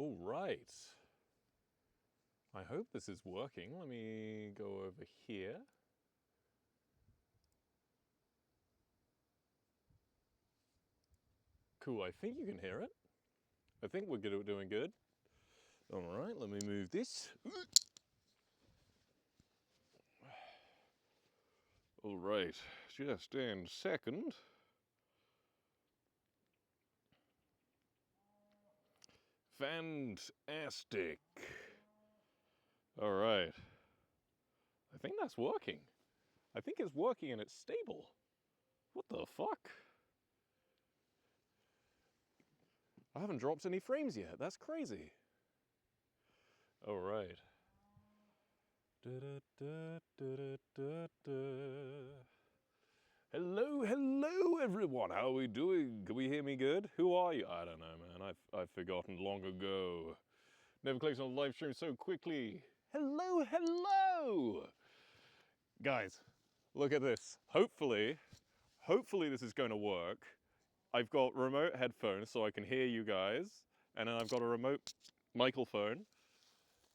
All right. I hope this is working. Let me go over here. Cool, I think you can hear it. I think we're doing good. All right, let me move this. All right, just in a second. Fantastic. All right. I think that's working. I think it's working and it's stable. What the fuck? I haven't dropped any frames yet. That's crazy. All right. Hello everyone. How are we doing? Can we hear me good? Who are you? I don't know, man. I've forgotten long ago. Never clicked on the live stream so quickly. Hello. Guys, look at this. Hopefully this is going to work. I've got remote headphones so I can hear you guys, and then I've got a remote microphone.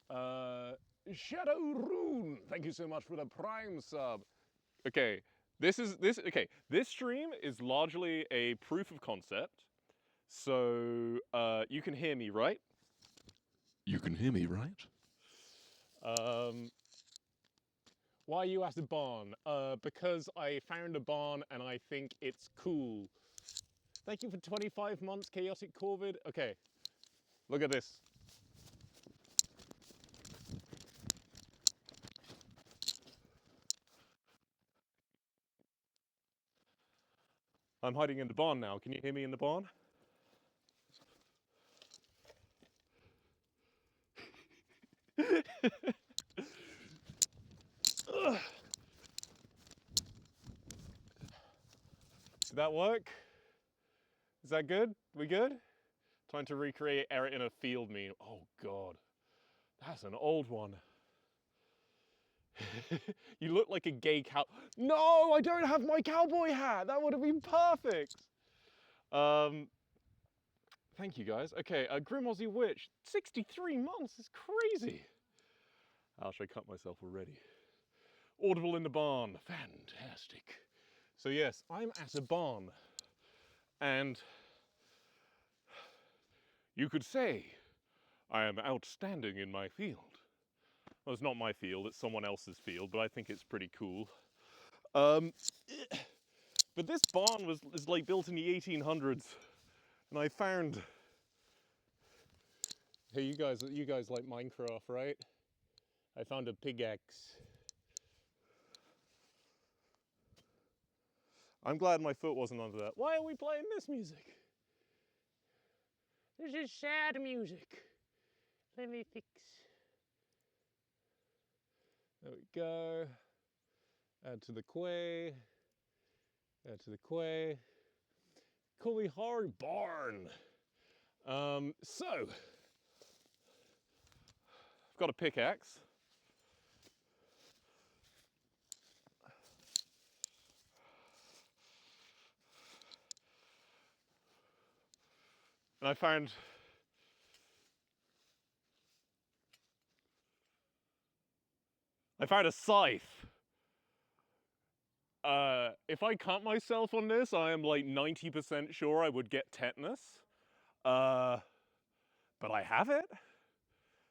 Shadow Rune, thank you so much for the Prime sub. Okay, this stream is largely a proof of concept. So you can hear me, right? You can hear me, right? Why are you at a barn? Because I found a barn and I think it's cool. Thank you for 25 months, Chaotic Corvid. Okay, look at this. I'm hiding in the barn now. Can you hear me in the barn? Did that work? Is that good? We good? Trying to recreate Eret in a field meme. Oh God, that's an old one. You look like a gay cow. No, I don't have my cowboy hat. That would have been perfect. Thank you guys. Okay, Grim Aussie Witch, 63 months is crazy. How should I cut myself already? Audible in the barn, fantastic. So yes, I'm at a barn, and you could say I am outstanding in my field. Well, it's not my field, it's someone else's field, but I think it's pretty cool. But this barn is like built in the 1800s, and I found. Hey, you guys like Minecraft, right? I found a pickaxe. I'm glad my foot wasn't under that. Why are we playing this music? This is sad music. Let me fix. There we go. Add to the quay. Add to the quay. Cully Hard Barn. So, I've got a pickaxe. And I found a scythe. If I cut myself on this, I am like 90% sure I would get tetanus. But I have it.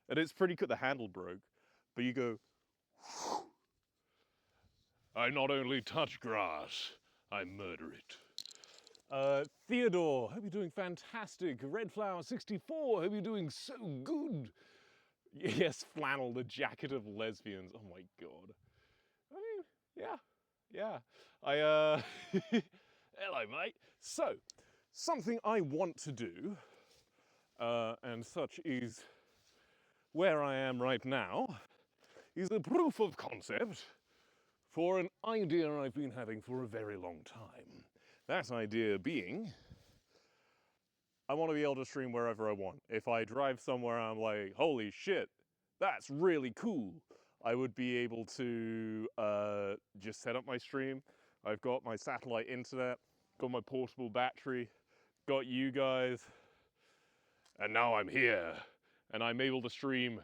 And it's pretty good. The handle broke. But you go, I not only touch grass, I murder it. Theodore, hope you're doing fantastic. Redflower64, hope you're doing so good. Yes, flannel, the jacket of lesbians. Oh my God. I mean, yeah. Hello, mate. So, something I want to do, and such is where I am right now, is a proof of concept for an idea I've been having for a very long time. That idea being, I want to be able to stream wherever I want. If I drive somewhere I'm like, holy shit, that's really cool, I would be able to just set up my stream. I've got my satellite internet, got my portable battery, got you guys, and now I'm here and I'm able to stream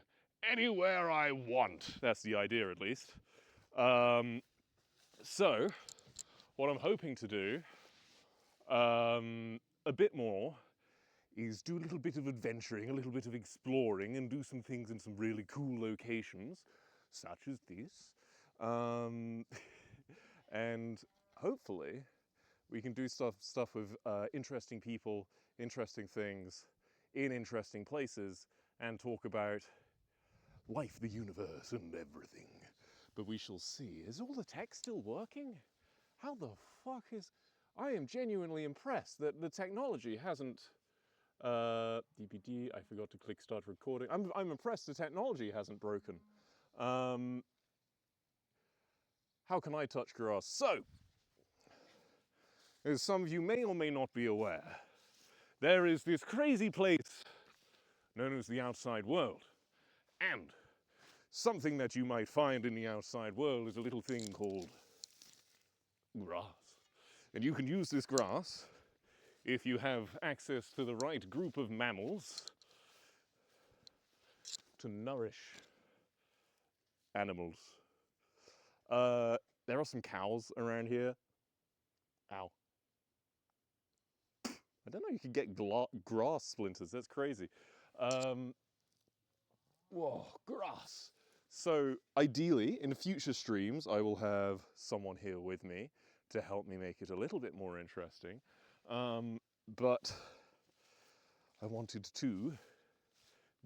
anywhere I want. That's the idea, at least. So, what I'm hoping to do a bit more is do a little bit of adventuring, a little bit of exploring, and do some things in some really cool locations, such as this. And hopefully we can do stuff with interesting people, interesting things, in interesting places, and talk about life, the universe, and everything. But we shall see. Is all the tech still working? How the fuck is... I am genuinely impressed that the technology hasn't... DPD, I forgot to click start recording. I'm impressed the technology hasn't broken. How can I touch grass? So, as some of you may or may not be aware, there is this crazy place known as the outside world. And something that you might find in the outside world is a little thing called grass. And you can use this grass if you have access to the right group of mammals to nourish animals. There are some cows around here. Ow. I don't know, you could get grass splinters, that's crazy. Whoa, grass. So ideally, in future streams, I will have someone here with me to help me make it a little bit more interesting. But I wanted to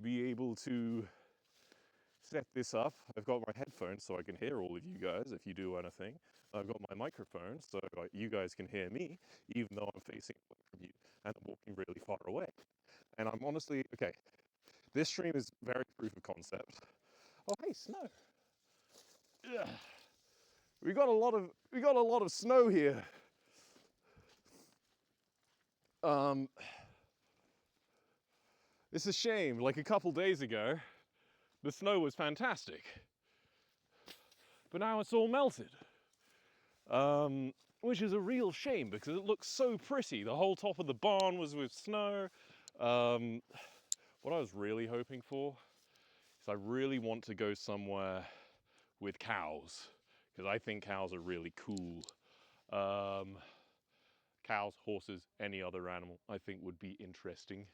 be able to set this up. I've got my headphones so I can hear all of you guys if you do anything. I've got my microphone so you guys can hear me, even though I'm facing away from you and I'm walking really far away. And I'm honestly, okay, this stream is very proof of concept. Oh, hey, snow. Yeah. We got a lot of snow here. It's a shame, like a couple days ago, the snow was fantastic. But now it's all melted. Which is a real shame because it looks so pretty. The whole top of the barn was with snow. What I was really hoping for is I really want to go somewhere with cows because I think cows are really cool. Cows, horses, any other animal I think would be interesting.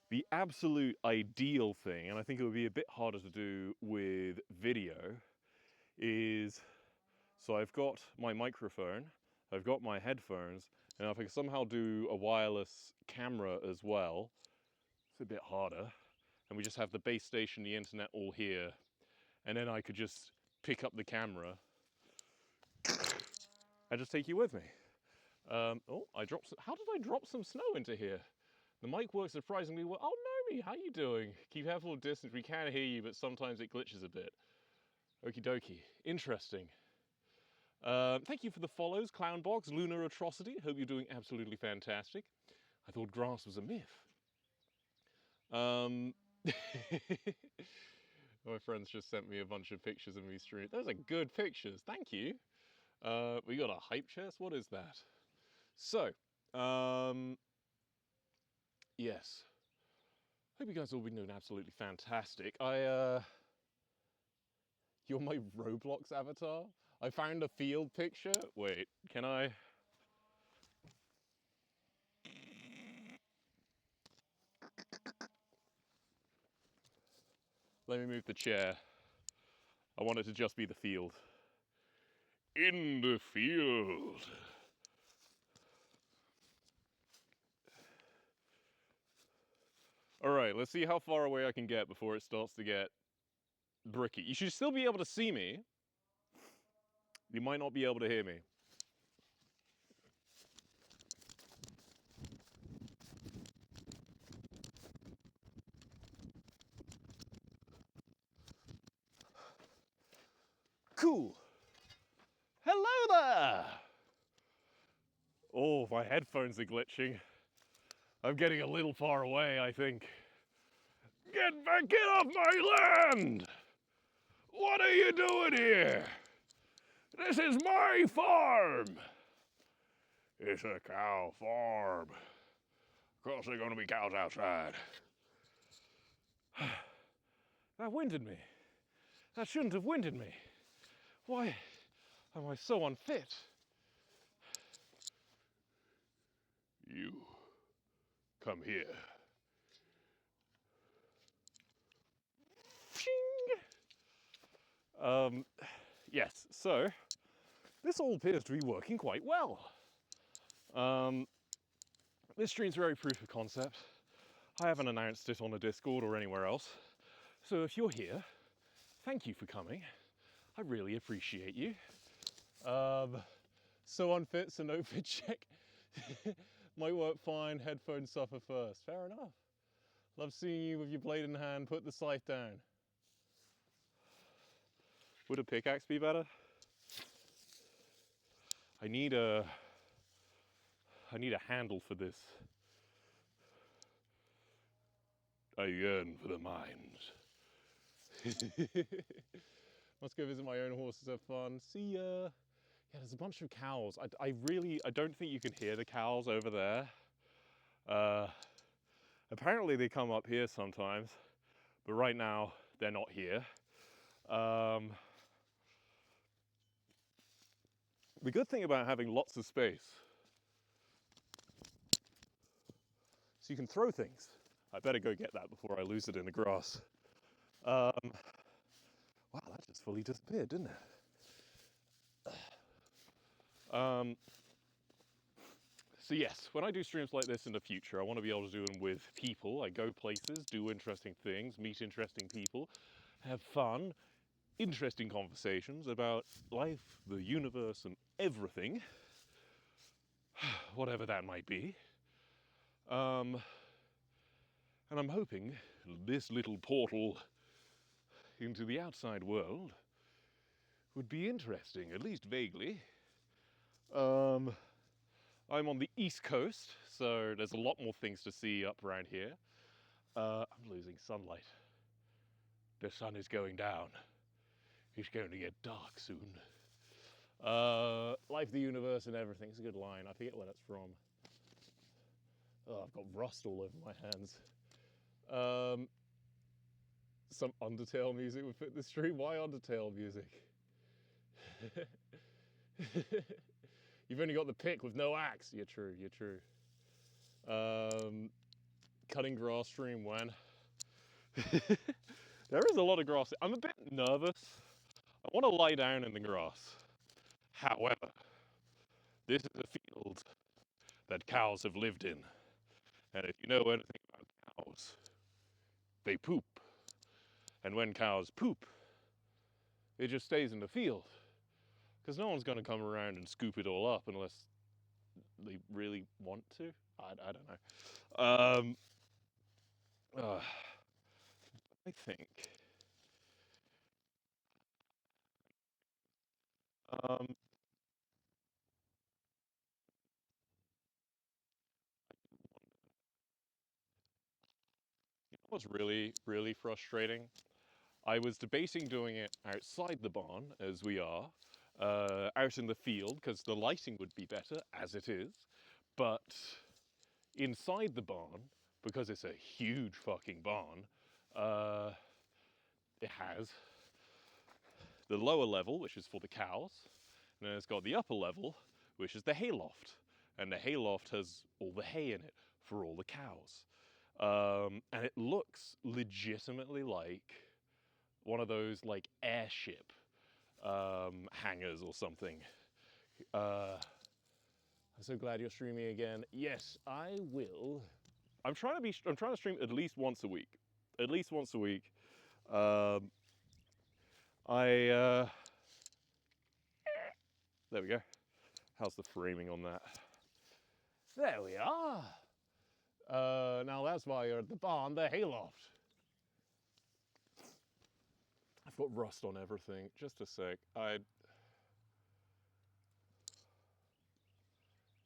The absolute ideal thing, and I think it would be a bit harder to do with video, is, so I've got my microphone, I've got my headphones, and if I can somehow do a wireless camera as well, it's a bit harder, and we just have the base station, the internet all here, and then I could just pick up the camera and just take you with me. Oh, how did I drop some snow into here? The mic works surprisingly well. Oh, Nomi, how you doing? Keep careful of distance. We can hear you, but sometimes it glitches a bit. Okie dokie. Interesting. Thank you for the follows, Clownbox, Lunar Atrocity. Hope you're doing absolutely fantastic. I thought grass was a myth. My friends just sent me a bunch of pictures of me streaming. Those are good pictures. Thank you. We got a hype chest. What is that? So, yes. Hope you guys have all been doing absolutely fantastic. You're my Roblox avatar? I found a field picture. Wait, can I? Let me move the chair. I want it to just be the field. In the field. All right, let's see how far away I can get before it starts to get bricky. You should still be able to see me. You might not be able to hear me. Cool. Hello there. Oh, my headphones are glitching. I'm getting a little far away, I think. Get off my land! What are you doing here? This is my farm! It's a cow farm. Of course there are going to be cows outside. That winded me. That shouldn't have winded me. Why am I so unfit? You come here. Yes, so this all appears to be working quite well. This stream's very proof of concept. I haven't announced it on a Discord or anywhere else. So if you're here, thank you for coming. I really appreciate you. So unfit, so no fit check. Might work fine, headphones suffer first. Fair enough. Love seeing you with your blade in hand, put the scythe down. Would a pickaxe be better? I need a handle for this. I yearn for the mines. Must go visit my own horses, have fun. See ya. Yeah, there's a bunch of cows. I don't think you can hear the cows over there. Apparently they come up here sometimes, but right now they're not here. The good thing about having lots of space, so you can throw things. I better go get that before I lose it in the grass. Wow, that just fully disappeared, didn't it? So yes, when I do streams like this in the future, I want to be able to do them with people. I go places, do interesting things, meet interesting people, have fun, interesting conversations about life, the universe, and everything, whatever that might be. And I'm hoping this little portal into the outside world would be interesting, at least vaguely. I'm on the East Coast, so there's a lot more things to see up around here. I'm losing sunlight. The sun is going down. It's going to get dark soon. Life, the universe, and everything. It's a good line. I forget where that's from. Oh, I've got rust all over my hands. Some Undertale music would fit the stream. Why Undertale music? You've only got the pick with no axe. You're true, you're true. Cutting grass stream when? There is a lot of grass. I'm a bit nervous. I want to lie down in the grass. However, this is a field that cows have lived in. And if you know anything about cows, they poop. And when cows poop, it just stays in the field. Because no one's going to come around and scoop it all up unless they really want to. I don't know. I think. What's really, really frustrating? I was debating doing it outside the barn, as we are, out in the field, because the lighting would be better, as it is. But inside the barn, because it's a huge fucking barn, it has the lower level, which is for the cows, and then it's got the upper level, which is the hayloft. And the hayloft has all the hay in it for all the cows. And it looks legitimately like one of those like airship hangars or something. I'm so glad you're streaming again. Yes, I will. I'm trying to stream at least once a week. At least once a week. There we go. How's the framing on that? There we are. Now that's why you're at the barn, the hayloft. I've got rust on everything. Just a sec.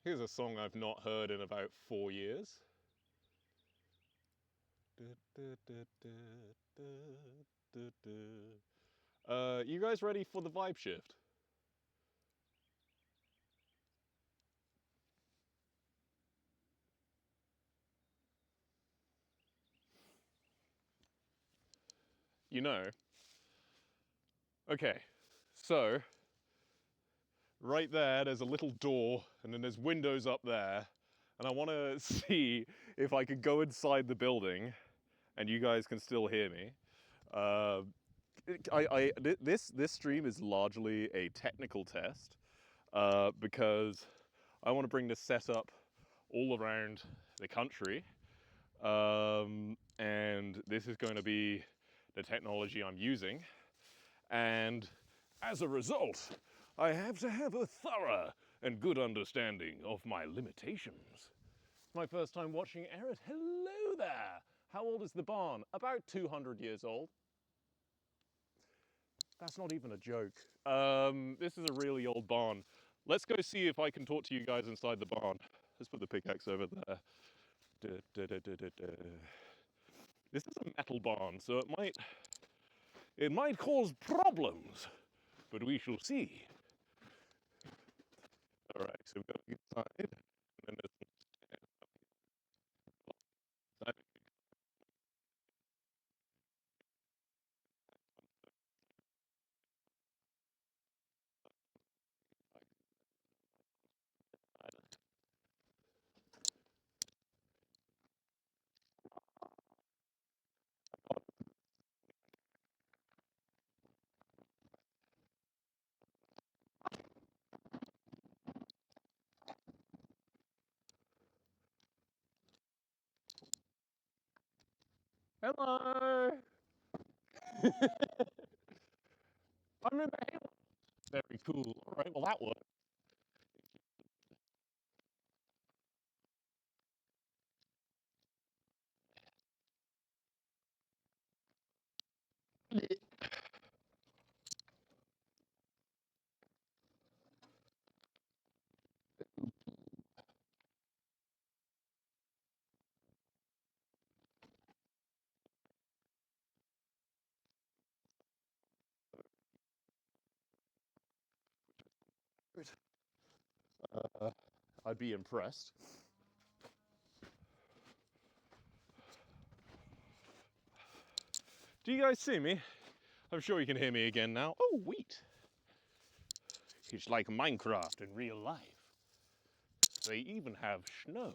Here's a song I've not heard in about 4 years. You guys ready for the vibe shift? you know. Okay, so right there's a little door, and then there's windows up there, and I want to see if I could go inside the building, and you guys can still hear me. This stream is largely a technical test because I want to bring this setup all around the country, and this is going to be the technology I'm using, and as a result, I have to have a thorough and good understanding of my limitations. It's my first time watching Eret. Hello there! How old is the barn? About 200 years old. That's not even a joke. This is a really old barn. Let's go see if I can talk to you guys inside the barn. Let's put the pickaxe over there. This is a metal barn, so it might cause problems, but we shall see. All right, so we've got to get inside, and then there's some stairs. Hello! I'm in the Halo. Very cool. All right, well that worked. I'd be impressed. Do you guys see me? I'm sure you can hear me again now. Oh, wheat. It's like Minecraft in real life. They even have snow.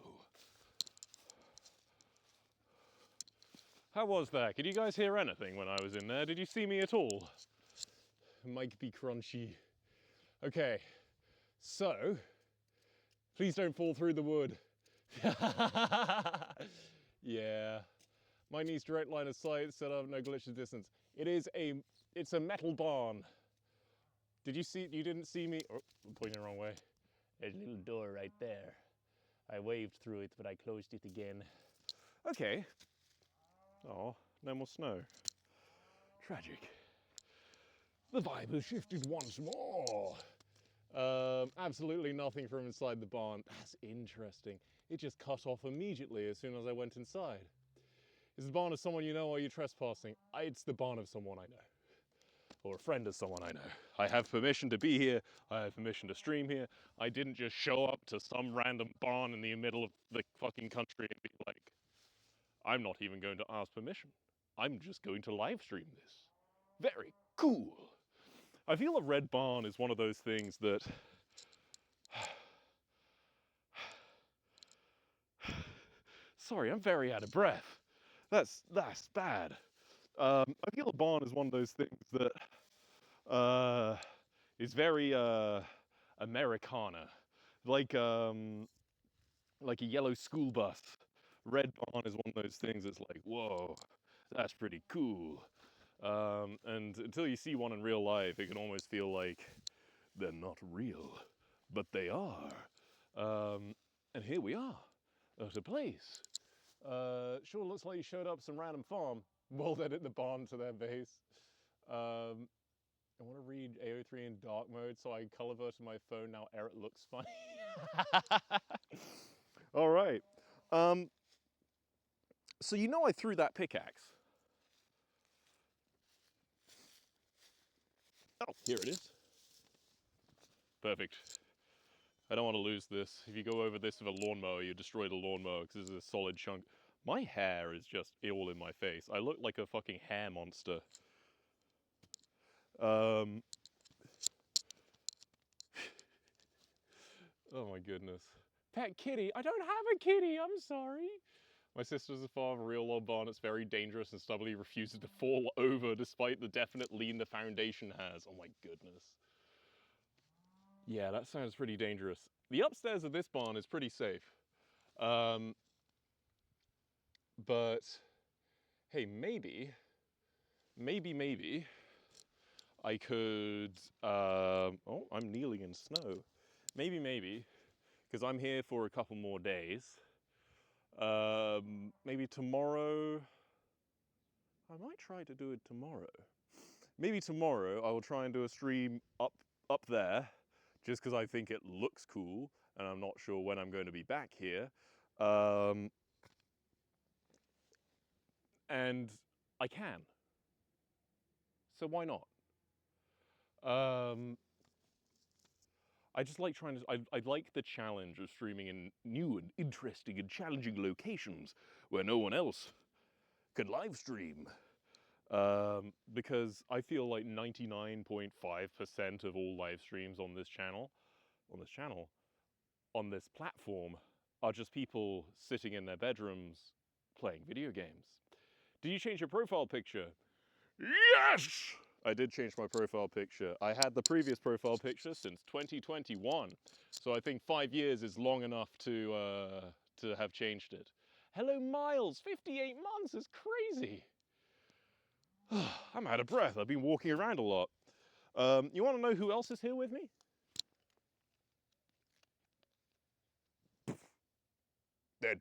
How was that? Could you guys hear anything when I was in there? Did you see me at all? It might be crunchy. Okay, so please don't fall through the wood. Yeah. My needs direct line of sight, set up, no glitch of distance. It's a metal barn. Did you see, you didn't see me? Oh, I'm pointing the wrong way. There's a little door right there. I waved through it, but I closed it again. Okay. Oh, no more snow. Tragic. The vibe has shifted once more. Absolutely nothing from inside the barn. That's interesting. It just cut off immediately as soon as I went inside. Is the barn of someone you know, or are you trespassing? It's the barn of someone I know. Or a friend of someone I know. I have permission to be here. I have permission to stream here. I didn't just show up to some random barn in the middle of the fucking country and be like, I'm not even going to ask permission. I'm just going to live stream this. Very cool. I feel a red barn is one of those things that sorry, I'm very out of breath. That's bad. I feel a barn is one of those things that is very Americana, like a yellow school bus. Red barn is one of those things that's like, whoa, that's pretty cool. And until you see one in real life, it can almost feel like they're not real, but they are. And here we are at a place. Sure looks like you showed up some random farm. We'll edit the barn to their base. I want to read AO3 in dark mode, so I color verted my phone. Now Eret looks funny. All right. So you know I threw that pickaxe. Oh, here it is. Perfect. I don't want to lose this. If you go over this with a lawnmower, you destroy the lawnmower because this is a solid chunk. My hair is just all in my face. I look like a fucking hair monster. Um, oh my goodness. Pet kitty? I don't have a kitty, I'm sorry. My sister's a farm, a real old barn. It's very dangerous and stubbornly refuses to fall over despite the definite lean the foundation has. Oh my goodness. Yeah, that sounds pretty dangerous. The upstairs of this barn is pretty safe. But hey, maybe I could, oh, I'm kneeling in snow. Maybe, because I'm here for a couple more days. Maybe tomorrow, I might try to do it tomorrow. Maybe tomorrow I will try and do a stream up there, just because I think it looks cool, and I'm not sure when I'm going to be back here. And I can. So why not? I just like trying to, I like the challenge of streaming in new and interesting and challenging locations where no one else can live stream. Because I feel like 99.5% of all live streams on this platform, are just people sitting in their bedrooms playing video games. Did you change your profile picture? Yes! I did change my profile picture. I had the previous profile picture since 2021. So I think 5 years is long enough to have changed it. Hello, Miles. 58 months is crazy. I'm out of breath. I've been walking around a lot. You want to know who else is here with me? Dead.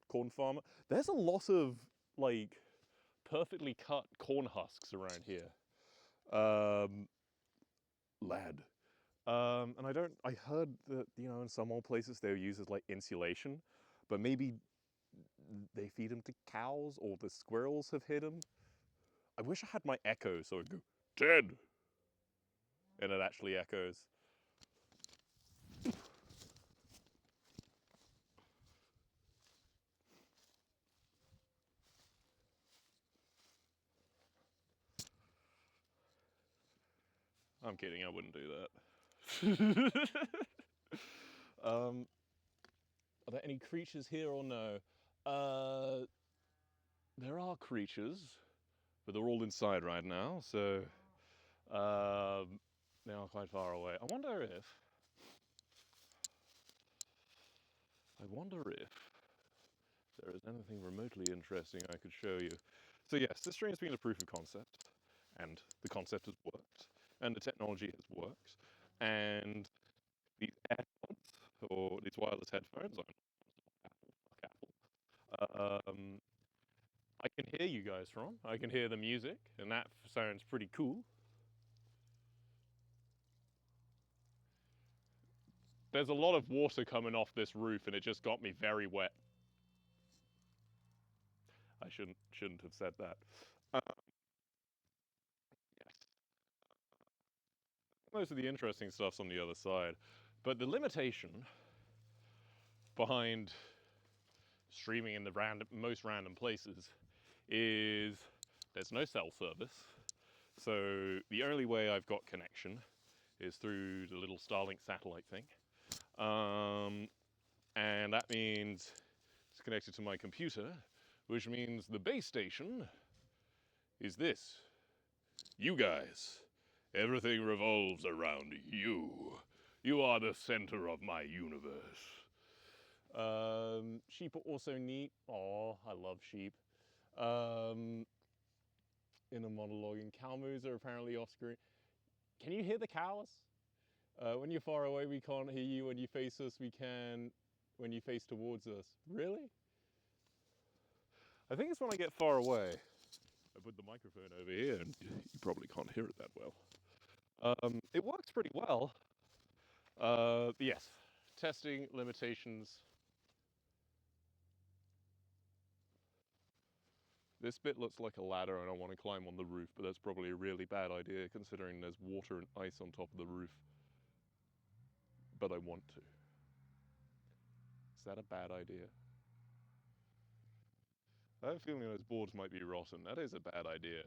Corn farmer. There's a lot of, like, perfectly cut corn husks around here. Lad. And I heard that, in some old places they'll use as like insulation, but maybe they feed them to cows or the squirrels have hid them. I wish I had my echo so it'd go, Ted! And it actually echoes. I'm kidding, I wouldn't do that. Are there any creatures here or no? There are creatures, but they're all inside right now, so they are quite far away. I wonder if there is anything remotely interesting I could show you. So yes, this stream has been a proof of concept, and the concept has worked, and the technology has worked, and these AirPods, or these wireless headphones, fuck Apple, I can hear you guys from. I can hear the music, and that sounds pretty cool. There's a lot of water coming off this roof, and it just got me very wet. I shouldn't have said that. Yes. Most of the interesting stuff's on the other side, but the limitation behind streaming in the most random places is there's no cell service. So the only way I've got connection is through the little Starlink satellite thing. And that means it's connected to my computer, which means the base station is this. You guys. Everything revolves around you. You are the center of my universe. Sheep are also neat. Aw, I love sheep. In a monologue, and cow moos are apparently off screen. Can you hear the cows? When you're far away, we can't hear you. When you face us, we can. When you face towards us. Really? I think it's when I get far away. I put the microphone over here, and you probably can't hear it that well. It works pretty well. Yes, testing limitations. This bit looks like a ladder and I want to climb on the roof, but that's probably a really bad idea considering there's water and ice on top of the roof. But I want to. Is that a bad idea? I have a feeling those boards might be rotten. That is a bad idea.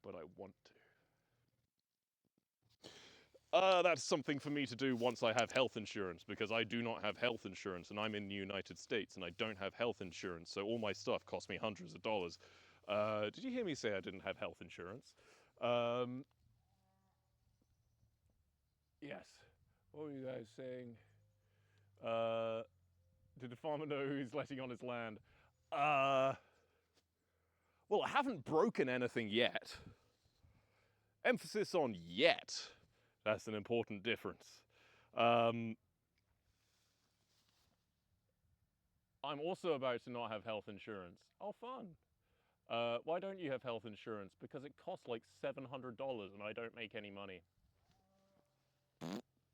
but I want to. That's something for me to do once I have health insurance, because I do not have health insurance, and I'm in the United States, and I don't have health insurance, so all my stuff costs me hundreds of dollars. Did you hear me say I didn't have health insurance? Yes. What were you guys saying? Did the farmer know who he's letting on his land? Well, I haven't broken anything yet. Emphasis on yet. That's an important difference. I'm also about to not have health insurance. Oh, fun. Why don't you have health insurance? Because it costs like $700 and I don't make any money.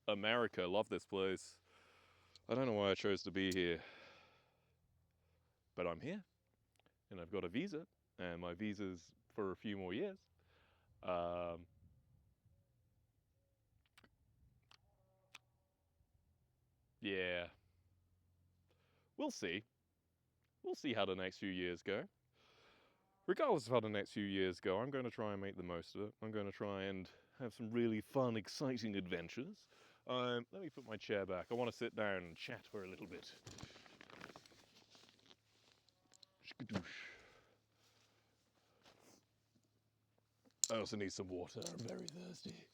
America, love this place. I don't know why I chose to be here. But I'm here. And I've got a visa. And my visa's for a few more years. Yeah. We'll see. We'll see how the next few years go. Regardless of how the next few years go, I'm going to try and make the most of it. I'm going to try and have some really fun, exciting adventures. Let me put my chair back. I want to sit down and chat for a little bit. I also need some water. I'm very thirsty.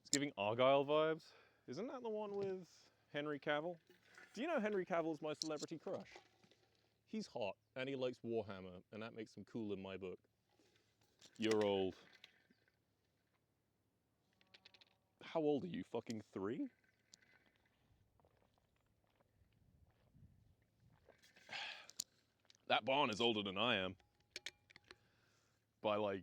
It's giving Argyle vibes. Isn't that the one with Henry Cavill? Do you know Henry Cavill's my celebrity crush? He's hot, and he likes Warhammer, and that makes him cool in my book. You're old. How old are you? Fucking 3? That barn is older than I am. By like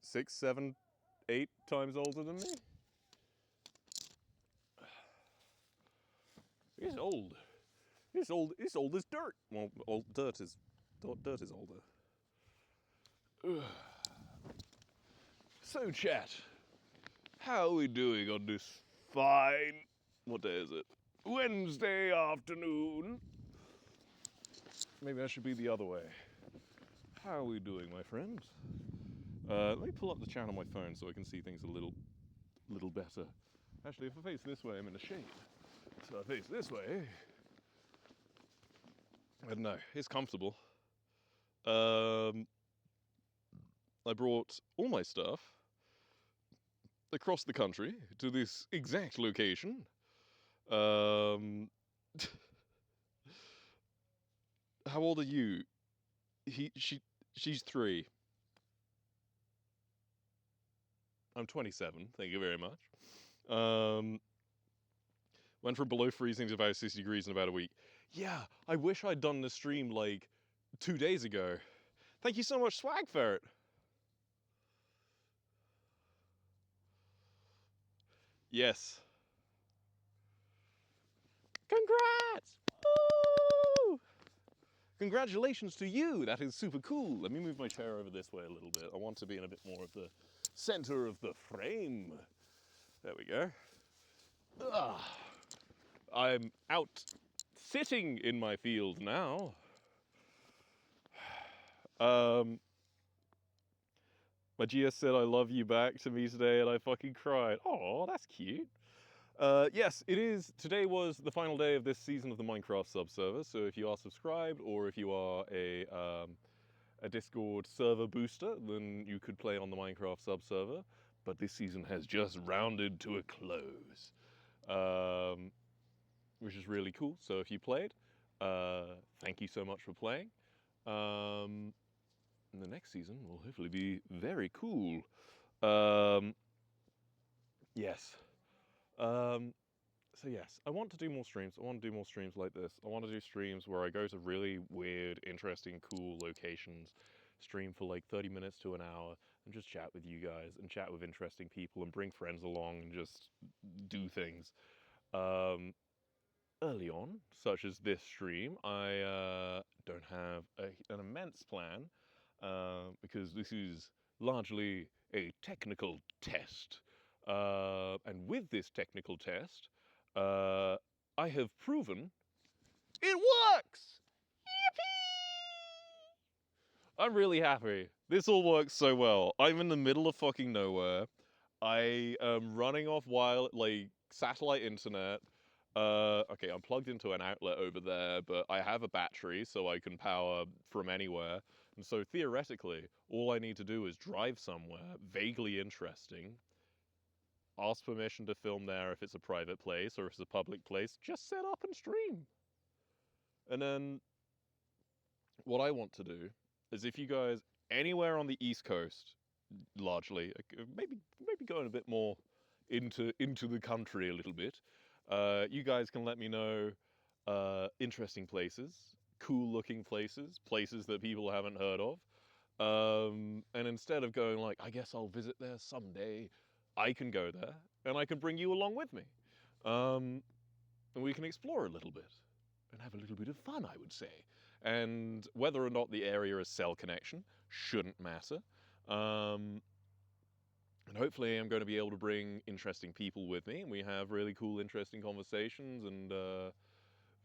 6, 7, 8 times older than me. He's old. He's old. He's old as dirt. Well, dirt is older. Ugh. So, chat, how are we doing on this fine? What day is it? Wednesday afternoon. Maybe I should be the other way. How are we doing, my friends? Let me pull up the chat on my phone so I can see things a little better. Actually, if I face this way, I'm in the shade. So I face this way. I don't know. It's comfortable. I brought all my stuff across the country to this exact location. How old are you? She's 3. I'm 27. Thank you very much. Went from below freezing to about 60 degrees in about a week. Yeah, I wish I'd done this stream like 2 days ago. Thank you so much, Swag Ferret. Yes. Congrats! Woo! Congratulations to you. That is super cool. Let me move my chair over this way a little bit. I want to be in a bit more of the center of the frame. There we go. Ugh. I'm out sitting in my field now. My GS said I love you back to me today and I fucking cried. Oh, that's cute. Yes, it is. Today was the final day of this season of the Minecraft subserver. So if you are subscribed or if you are a Discord server booster, then you could play on the Minecraft subserver. But this season has just rounded to a close, which is really cool. So if you played, thank you so much for playing. And the next season will hopefully be very cool. Yes. So yes, I want to do more streams. I want to do more streams like this. I want to do streams where I go to really weird, interesting, cool locations, stream for like 30 minutes to an hour, and just chat with you guys, and chat with interesting people, and bring friends along, and just do things. Early on, such as this stream, I don't have an immense plan, because this is largely a technical test. And with this technical test, I have proven it works! Yippee! I'm really happy. This all works so well. I'm in the middle of fucking nowhere. I am running off like satellite internet. Okay, I'm plugged into an outlet over there, but I have a battery so I can power from anywhere. And so theoretically, all I need to do is drive somewhere vaguely interesting, ask permission to film there if it's a private place or if it's a public place, just set up and stream. And then what I want to do is if you guys anywhere on the East Coast, largely, maybe going a bit more into the country a little bit, you guys can let me know interesting places, cool looking places, places that people haven't heard of. And instead of going like, I guess I'll visit there someday, I can go there and I can bring you along with me. And we can explore a little bit and have a little bit of fun, I would say. And whether or not the area is cell connection shouldn't matter. And hopefully I'm going to be able to bring interesting people with me and we have really cool, interesting conversations and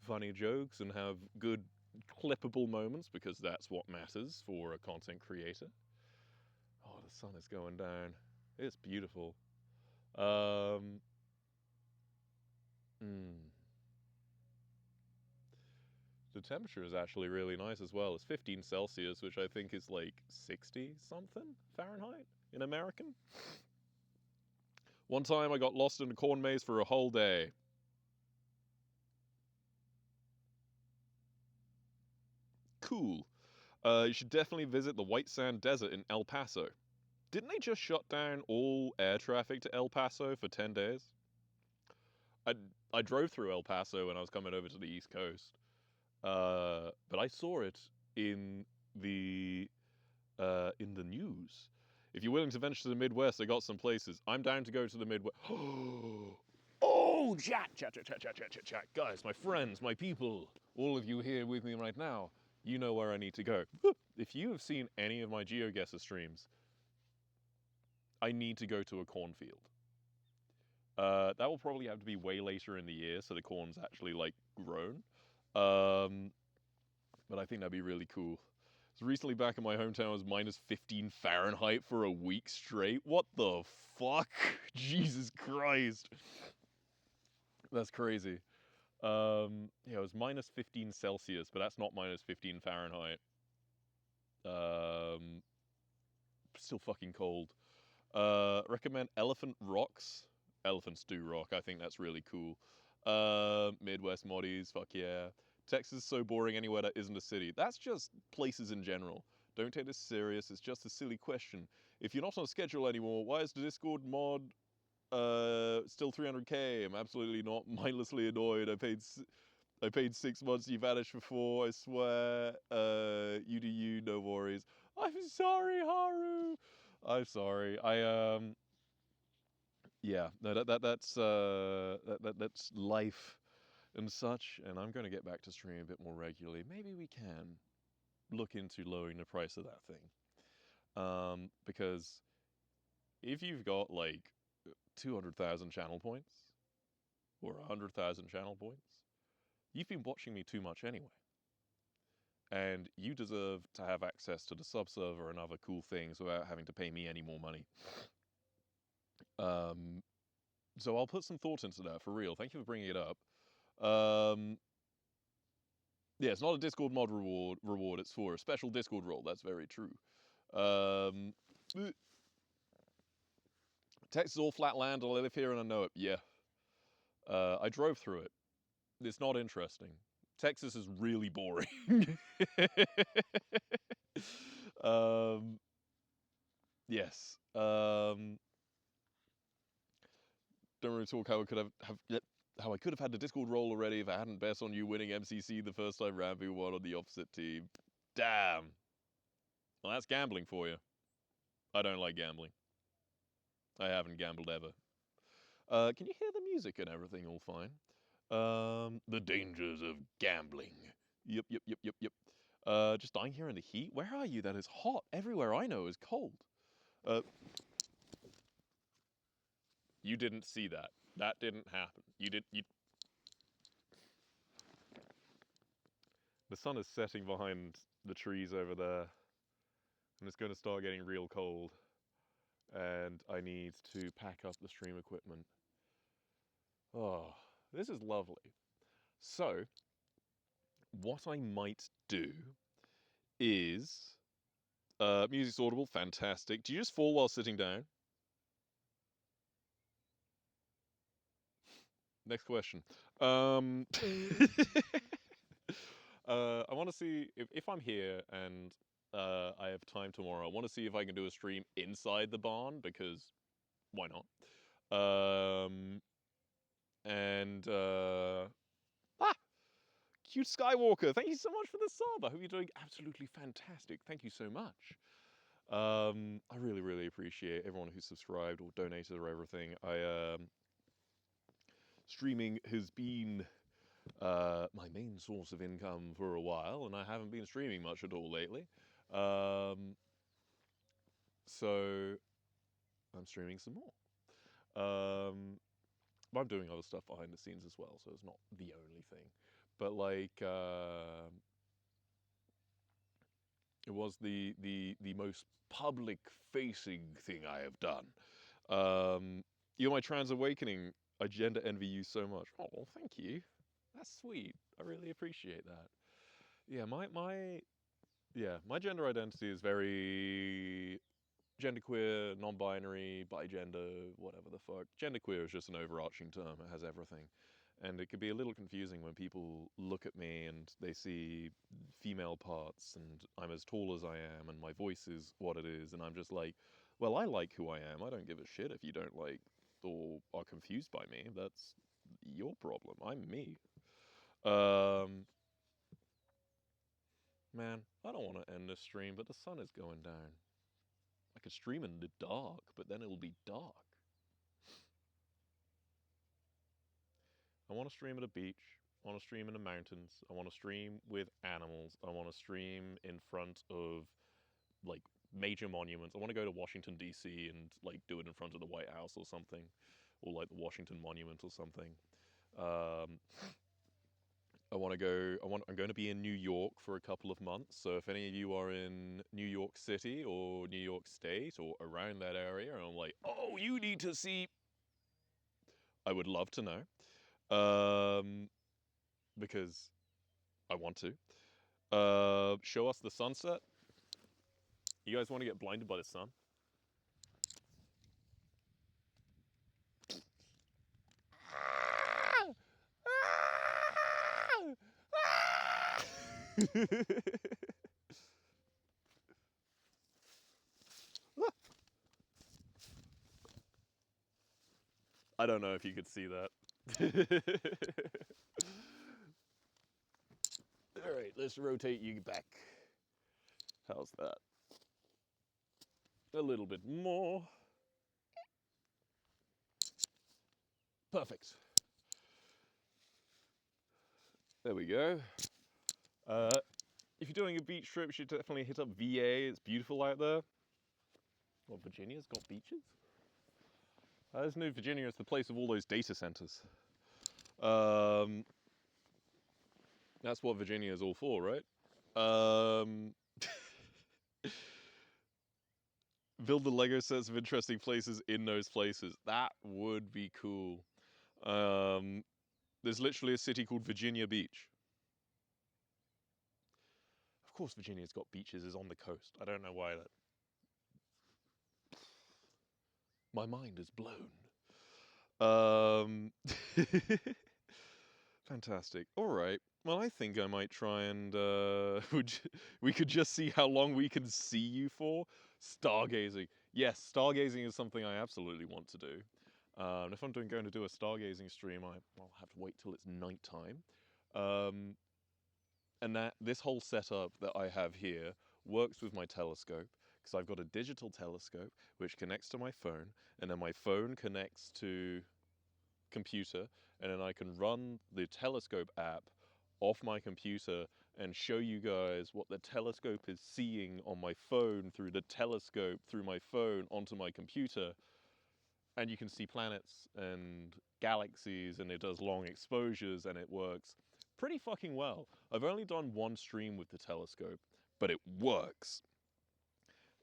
funny jokes and have good clippable moments because that's what matters for a content creator. Oh, the sun is going down. It's beautiful. The temperature is actually really nice as well. It's 15 Celsius, which I think is like 60 something Fahrenheit in American. One time I got lost in a corn maze for a whole day. Cool. You should definitely visit the White Sand Desert in El Paso. Didn't they just shut down all air traffic to El Paso for 10 days? I drove through El Paso when I was coming over to the East Coast. But I saw it in the news. If you're willing to venture to the Midwest, I got some places. I'm down to go to the Midwest. Oh, chat. Guys, my friends, my people, all of you here with me right now, you know where I need to go. If you have seen any of my GeoGuessr streams, I need to go to a cornfield. That will probably have to be way later in the year, so the corn's actually, like, grown. But I think that'd be really cool. So recently back in my hometown, it was minus 15 Fahrenheit for a week straight. What the fuck? Jesus Christ. That's crazy. Yeah, it was minus 15 Celsius, but that's not minus 15 Fahrenheit. Still fucking cold. Recommend Elephant Rocks. Elephants do rock. I think that's really cool. Midwest moddies, fuck yeah. Texas is so boring anywhere that isn't a city. That's just places in general. Don't take this serious. It's just a silly question. If you're not on a schedule anymore, why is the Discord mod still 300k? I'm absolutely not mindlessly annoyed. I paid 6 months. You vanished for 4. I swear. You do you. No worries. I'm sorry, Haru. I'm sorry. Yeah. No, that's life and such, and I'm going to get back to streaming a bit more regularly. Maybe we can look into lowering the price of that thing. Because if you've got like 200,000 channel points or 100,000 channel points, you've been watching me too much anyway. And you deserve to have access to the subserver and other cool things without having to pay me any more money. So I'll put some thought into that, for real. Thank you for bringing it up. Yeah, it's not a Discord mod reward. It's for a special Discord role. That's very true. Texas is all flat land. I live here and I know it. Yeah. I drove through it. It's not interesting. Texas is really boring. Yes. Don't really talk how I could have had the Discord role already if I hadn't bet on you winning MCC the first time Ramby won on the opposite team. Damn. Well, that's gambling for you. I don't like gambling. I haven't gambled ever. Can you hear the music and everything all fine? The dangers of gambling. Yep. Just dying here in the heat? Where are you? That is hot. Everywhere I know is cold. You didn't see that. That didn't happen. The sun is setting behind the trees over there. And it's going to start getting real cold. And I need to pack up the stream equipment. Oh, this is lovely. So, what I might do is... music's audible, fantastic. Do you just fall while sitting down? Next question. I want to see if I'm here and I have time tomorrow. I want to see if I can do a stream inside the barn because why not? Cute Skywalker, thank you so much for the sub. I hope you're doing absolutely fantastic. Thank you so much. I really, really appreciate everyone who subscribed or donated or everything. Streaming has been my main source of income for a while, and I haven't been streaming much at all lately. So I'm streaming some more. But I'm doing other stuff behind the scenes as well, so it's not the only thing. But like, it was the most public-facing thing I have done. You know, my trans awakening, I gender envy you so much. Oh, thank you. That's sweet. I really appreciate that. Yeah, my gender identity is very genderqueer, non-binary, bigender, whatever the fuck. Genderqueer is just an overarching term. It has everything. And it can be a little confusing when people look at me and they see female parts and I'm as tall as I am and my voice is what it is. And I'm just like, well, I like who I am. I don't give a shit if you don't like or are confused by me. That's your problem. I'm me. Man, I don't want to end this stream, but the sun is going down. I could stream in the dark, but then it'll be dark. I want to stream at a beach. I want to stream in the mountains. I want to stream with animals. I want to stream in front of, like, major monuments. I want to go to Washington, D.C. and, like, do it in front of the White House or something. Or, like, the Washington Monument or something. I'm going to be in New York for a couple of months. So if any of you are in New York City or New York State or around that area, and I'm like, oh, you need to see... I would love to know. Because I want to. Show us the sunset. You guys want to get blinded by the sun? I don't know if you could see that. All right, let's rotate you back. How's that? A little bit more. Perfect. There we go. If you're doing a beach trip, you should definitely hit up VA. It's beautiful out there. Well, Virginia's got beaches? I just knew Virginia is the place of all those data centers. That's what Virginia is all for, right? Build the Lego sets of interesting places in those places. That would be cool. There's literally a city called Virginia Beach. Of course Virginia's got beaches, is on the coast. I don't know why that... My mind is blown. Fantastic. All right. Well, I think I might try and we could just see how long we can see you for. Stargazing. Yes, stargazing is something I absolutely want to do. If I'm going to do a stargazing stream, I'll have to wait till it's nighttime. And this whole setup that I have here works with my telescope, because I've got a digital telescope which connects to my phone, and then my phone connects to computer, and then I can run the telescope app off my computer and show you guys what the telescope is seeing on my phone through the telescope through my phone onto my computer, and you can see planets and galaxies, and it does long exposures, and it works pretty fucking well. I've only done one stream with the telescope, but it works.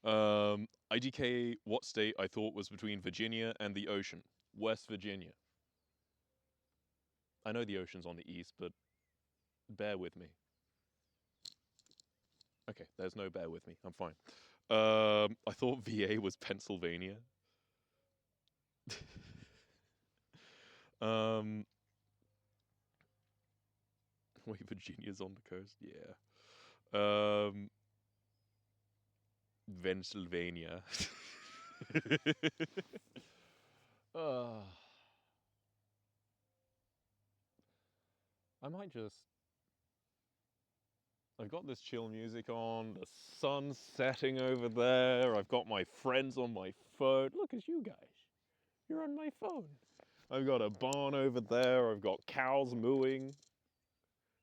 IDK, what state I thought was between Virginia and the ocean? West Virginia. I know the ocean's on the east, but bear with me. Okay, there's no bear with me. I'm fine. I thought VA was Pennsylvania. Wait, Virginia's on the coast? Yeah. Pennsylvania. I might just. I've got this chill music on, the sun's setting over there, I've got my friends on my phone. Look, it's you guys. You're on my phone. I've got a barn over there, I've got cows mooing.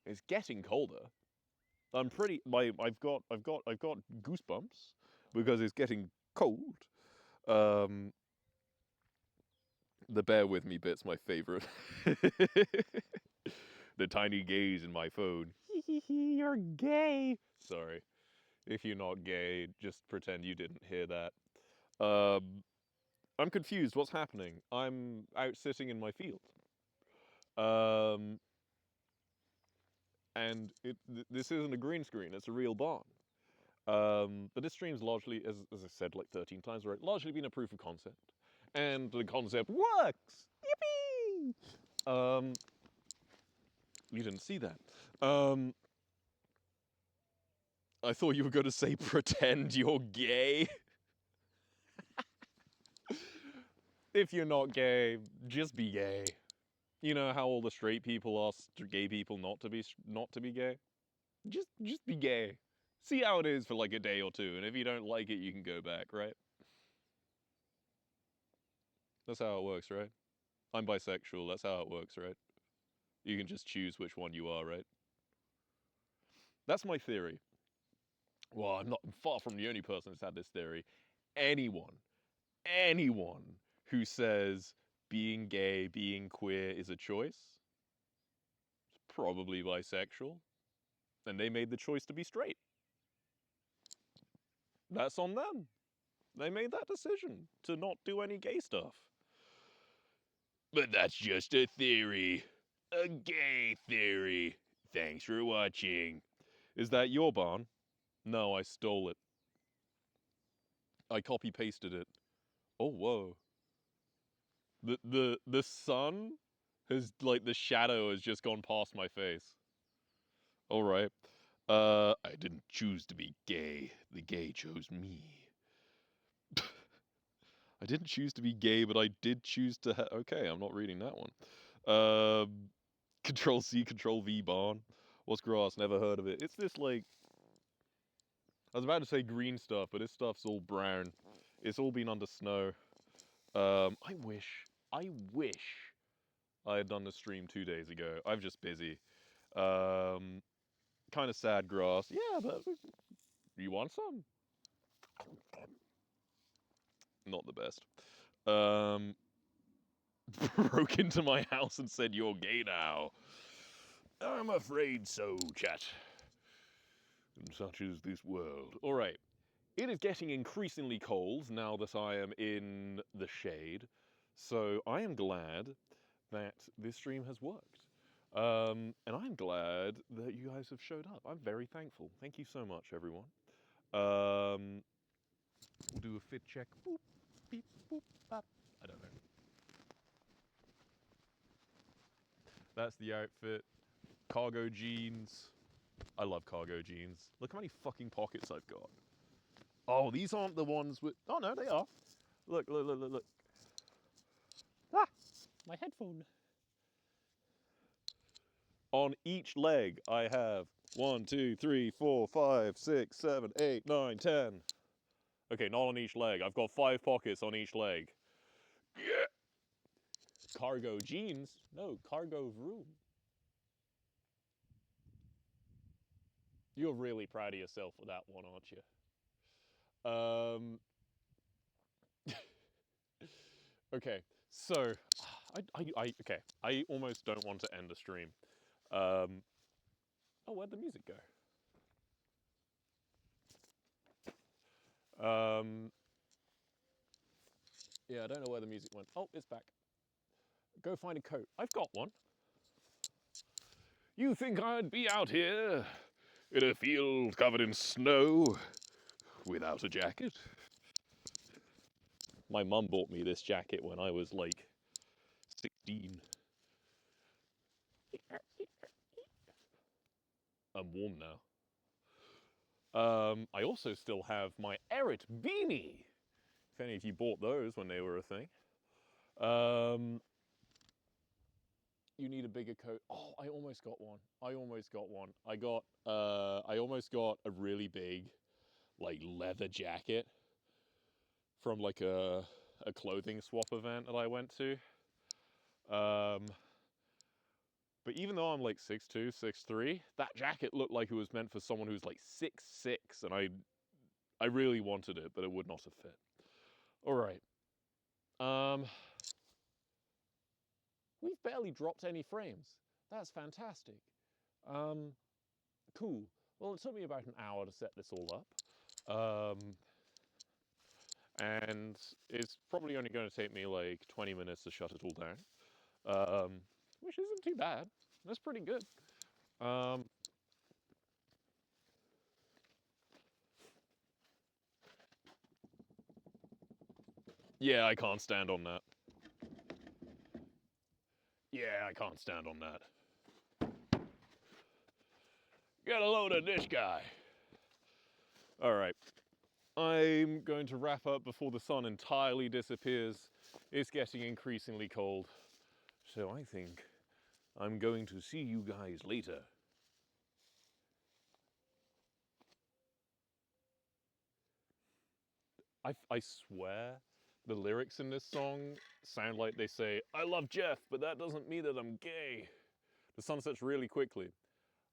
It's getting colder. I've got goosebumps because it's getting cold. The bear with me bit's my favorite. The tiny gays in my phone. You're gay. Sorry. If you're not gay, just pretend you didn't hear that. I'm confused. What's happening? I'm out sitting in my field. And this isn't a green screen. It's a real barn. But this stream's largely, as I said like 13 times, right, largely been a proof of concept. And the concept works! Yippee! You didn't see that. I thought you were going to say pretend you're gay. If you're not gay, just be gay. You know how all the straight people ask gay people not to be gay? Just be gay. See how it is for like a day or two, and if you don't like it, you can go back, right? That's how it works, right? I'm bisexual, that's how it works, right? You can just choose which one you are, right? That's my theory. Well, I'm far from the only person who's had this theory. Anyone who says being gay, being queer is a choice, is probably bisexual, and they made the choice to be straight. That's on them. They made that decision to not do any gay stuff. But that's just a theory. A gay theory. Thanks for watching. Is that your barn? No, I stole it. I copy-pasted it. Oh, whoa. The sun has, like, the shadow has just gone past my face. Alright. I didn't choose to be gay. The gay chose me. I didn't choose to be gay, but I did choose to okay, I'm not reading that one. Control C, Control V barn. What's grass? Never heard of it. It's this, like... I was about to say green stuff, but this stuff's all brown. It's all been under snow. I wish I had done the stream 2 days ago. I'm just busy. Kind of sad grass. Yeah, but you want some? Not the best. Broke into my house and said, "You're gay now." I'm afraid so, chat. And such is this world. Alright. It is getting increasingly cold now that I am in the shade. So I am glad that this stream has worked. And I'm glad that you guys have showed up. I'm very thankful. Thank you so much, everyone. We'll do a fit check. Boop, beep, boop, bop. I don't know. That's the outfit. Cargo jeans. I love cargo jeans. Look how many fucking pockets I've got. Oh, these aren't the ones with... Oh, no, they are. Look. Ah, my headphone. On each leg, I have 1, 2, 3, 4, 5, 6, 7, 8, 9, 10. Okay, not on each leg. I've got 5 pockets on each leg. Yeah. Cargo jeans? No, cargo room. You're really proud of yourself for that one, aren't you? Okay, so I almost don't want to end the stream. Oh, where'd the music go? Yeah, I don't know where the music went. Oh, it's back. Go find a coat. I've got one. You think I'd be out here in a field covered in snow without a jacket? My mum bought me this jacket when I was like 16. I'm warm now. I also still have my Eret beanie. If any of you bought those when they were a thing. You need a bigger coat. Oh, I almost got one. I almost got a really big, like, leather jacket from like a clothing swap event that I went to. But even though I'm like 6'2", 6'3", that jacket looked like it was meant for someone who's like 6'6", and I really wanted it, but it would not have fit. All right. We've barely dropped any frames. That's fantastic. Cool. Well, it took me about an hour to set this all up. And it's probably only going to take me like 20 minutes to shut it all down. Which isn't too bad. That's pretty good. Yeah, I can't stand on that. Yeah, I can't stand on that. Get a load of this guy. All right. I'm going to wrap up before the sun entirely disappears. It's getting increasingly cold. So I think I'm going to see you guys later. I swear the lyrics in this song sound like they say, I love Jeff, but that doesn't mean that I'm gay. The sun sets really quickly.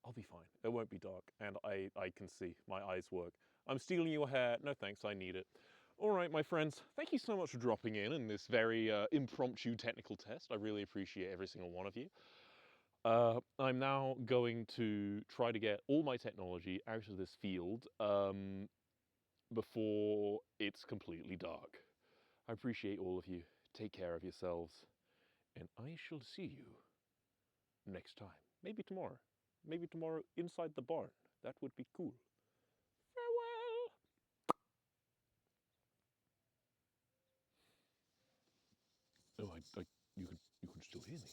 I'll be fine. It won't be dark. And I can see. My eyes work. I'm stealing your hair. No thanks, I need it. All right, my friends, thank you so much for dropping in this very impromptu technical test. I really appreciate every single one of you. I'm now going to try to get all my technology out of this field before it's completely dark. I appreciate all of you. Take care of yourselves. And I shall see you next time. Maybe tomorrow. Maybe tomorrow inside the barn. That would be cool. Farewell. Oh, you can still hear me.